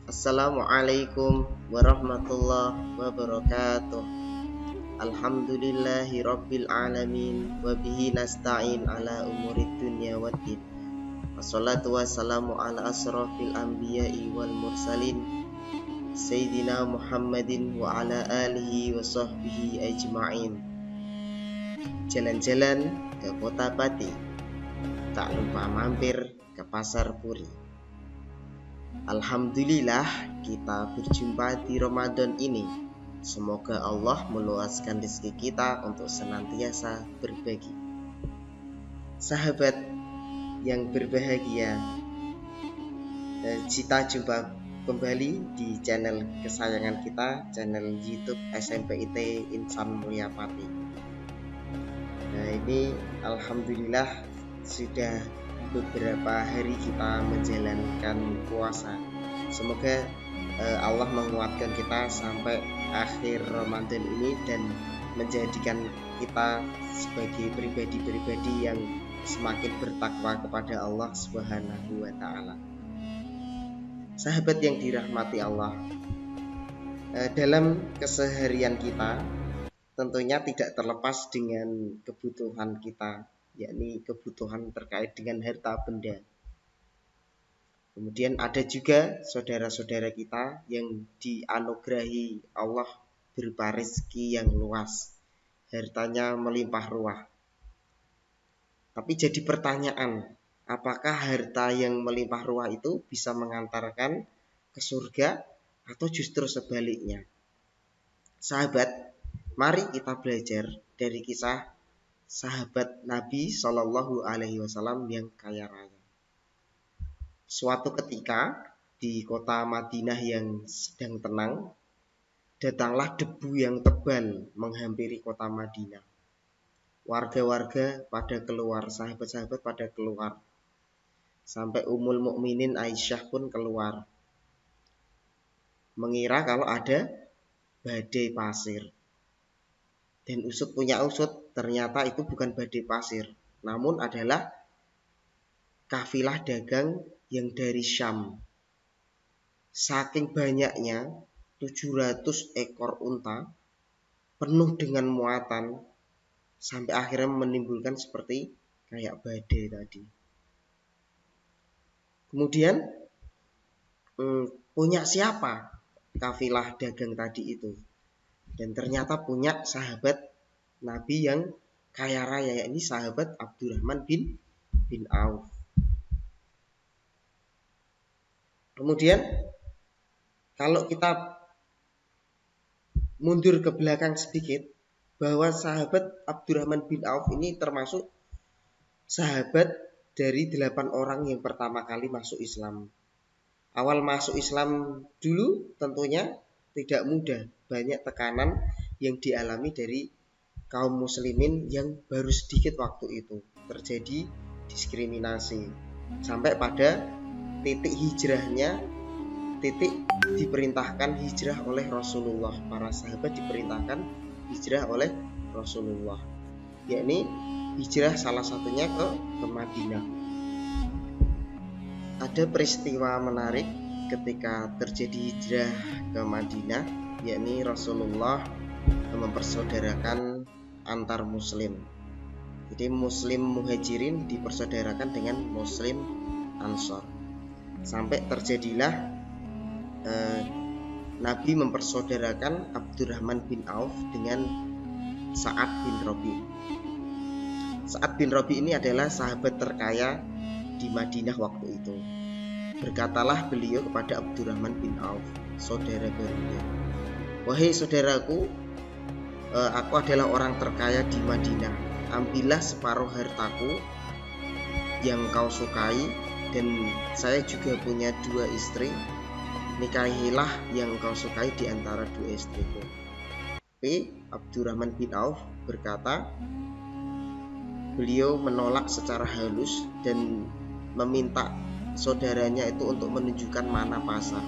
Assalamualaikum warahmatullahi wabarakatuh. Alhamdulillahi rabbil alamin. Wabihi nasta'in ala umurid dunya waddin. Wassalatu wassalamu ala asrafil anbiya'i wal mursalin Sayyidina Muhammadin wa ala alihi wa sahbihi ajma'in. Jalan-jalan ke kota Pati, tak lupa mampir ke pasar Puri. Alhamdulillah kita berjumpa di Ramadan ini. Semoga Allah meluaskan rezeki kita untuk senantiasa berbagi. Sahabat yang berbahagia, kita jumpa kembali di channel kesayangan kita, channel YouTube SMPIT Insan Mulia Pati. Nah, ini alhamdulillah sudah beberapa hari kita menjalankan puasa. Semoga Allah menguatkan kita sampai akhir Ramadan ini dan menjadikan kita sebagai pribadi-pribadi yang semakin bertakwa kepada Allah Subhanahu wa taala. Sahabat yang dirahmati Allah, dalam keseharian kita tentunya tidak terlepas dengan kebutuhan kita, yakni kebutuhan terkait dengan harta benda. Kemudian ada juga saudara-saudara kita yang dianugerahi Allah berupa rezeki yang luas, hartanya melimpah ruah. Tapi jadi pertanyaan, apakah harta yang melimpah ruah itu bisa mengantarkan ke surga atau justru sebaliknya? Sahabat, mari kita belajar dari kisah sahabat Nabi Shallallahu Alaihi Wasallam yang kaya raya. Suatu ketika di kota Madinah yang sedang tenang, datanglah debu yang tebal menghampiri kota Madinah. Warga-warga pada keluar, sahabat-sahabat pada keluar, sampai Ummul Mukminin Aisyah pun keluar, mengira kalau ada badai pasir. Dan usut punya usut, ternyata itu bukan badai pasir, namun adalah kafilah dagang yang dari Syam. Saking banyaknya 700 ekor unta penuh dengan muatan, sampai akhirnya menimbulkan seperti kayak badai tadi. Kemudian punya siapa kafilah dagang tadi itu? Dan ternyata punya sahabat Nabi yang kaya raya, yakni sahabat Abdurrahman bin Auf. Kemudian kalau kita mundur ke belakang sedikit, bahwa sahabat Abdurrahman bin Auf ini termasuk sahabat dari 8 orang yang pertama kali masuk Islam. Awal masuk Islam dulu tentunya tidak mudah, banyak tekanan yang dialami dari kaum muslimin yang baru sedikit waktu itu, terjadi diskriminasi, sampai pada titik hijrahnya, titik diperintahkan hijrah oleh Rasulullah. Para sahabat diperintahkan hijrah oleh Rasulullah, yakni hijrah salah satunya ke Madinah. Ada peristiwa menarik ketika terjadi hijrah ke Madinah, yakni Rasulullah mempersaudarakan antar muslim. Jadi muslim muhajirin dipersaudarakan dengan muslim ansor, sampai terjadilah Nabi mempersaudarakan Abdurrahman bin Auf dengan Sa'ad bin Rabi. Sa'ad bin Rabi ini adalah sahabat terkaya di Madinah waktu itu. Berkatalah beliau kepada Abdurrahman bin Auf, saudara barunya, "Wahai saudaraku, aku adalah orang terkaya di Madinah. Ambillah separuh hartaku yang kau sukai, dan saya juga punya 2 istri. Nikahilah yang kau sukai di antara 2 istriku." Tapi Abdurrahman bin Auf berkata, beliau menolak secara halus dan meminta saudaranya itu untuk menunjukkan mana pasar.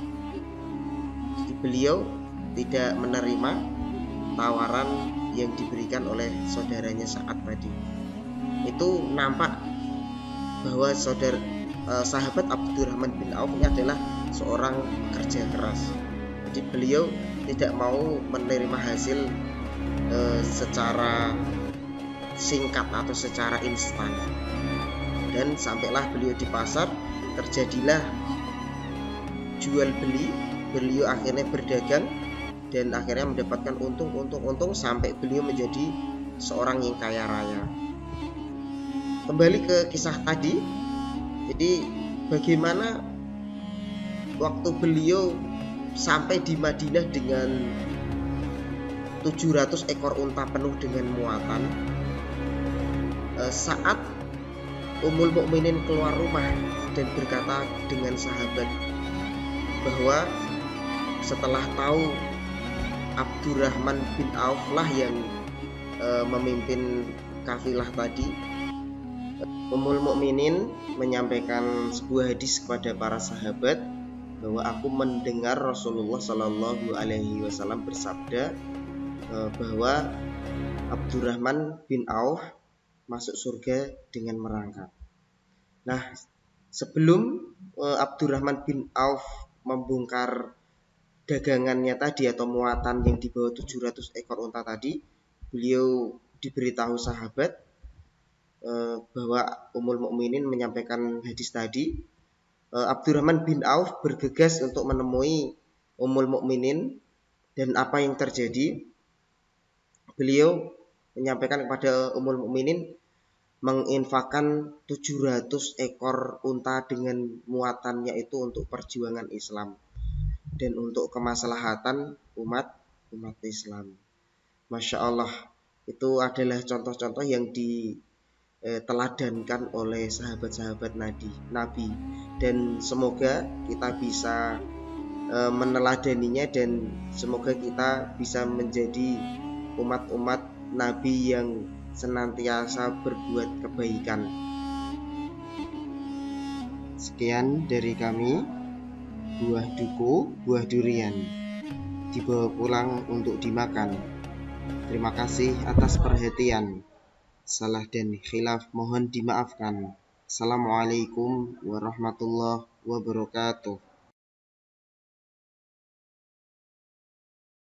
Jadi beliau tidak menerima tawaran yang diberikan oleh saudaranya Sa'ad tadi. Itu nampak bahwa sahabat Abdurrahman bin Auf ini adalah seorang kerja keras. Jadi beliau tidak mau menerima hasil secara singkat atau secara instan. Dan sampailah beliau di pasar, terjadilah jual beli. Beliau akhirnya berdagang dan akhirnya mendapatkan untung sampai beliau menjadi seorang yang kaya raya. Kembali ke kisah tadi, jadi bagaimana waktu beliau sampai di Madinah dengan 700 ekor unta penuh dengan muatan, saat Ummul Mukminin keluar rumah dan berkata dengan sahabat bahwa setelah tahu Abdurrahman bin Auf lah yang memimpin kafilah tadi, Ummul Mukminin menyampaikan sebuah hadis kepada para sahabat bahwa aku mendengar Rasulullah Shallallahu Alaihi Wasallam bersabda bahwa Abdurrahman bin Auf masuk surga dengan merangkak. Nah, sebelum Abdurrahman bin Auf membongkar dagangannya tadi atau muatan yang dibawa 700 ekor unta tadi, beliau diberitahu sahabat bahwa Ummul Mukminin menyampaikan hadis tadi. Abdurrahman bin Auf bergegas untuk menemui Ummul Mukminin, dan apa yang terjadi? Beliau menyampaikan kepada Ummul Mukminin menginfakkan 700 ekor unta dengan muatannya itu untuk perjuangan Islam dan untuk kemaslahatan umat Islam. Masya Allah, itu adalah contoh-contoh yang diteladankan oleh sahabat-sahabat Nabi, dan semoga kita bisa meneladaninya, dan semoga kita bisa menjadi umat-umat Nabi yang senantiasa berbuat kebaikan. Sekian dari kami. Buah duku, buah durian dibawa pulang untuk dimakan. Terima kasih atas perhatian. Salah dan khilaf mohon dimaafkan. Assalamualaikum warahmatullahi wabarakatuh.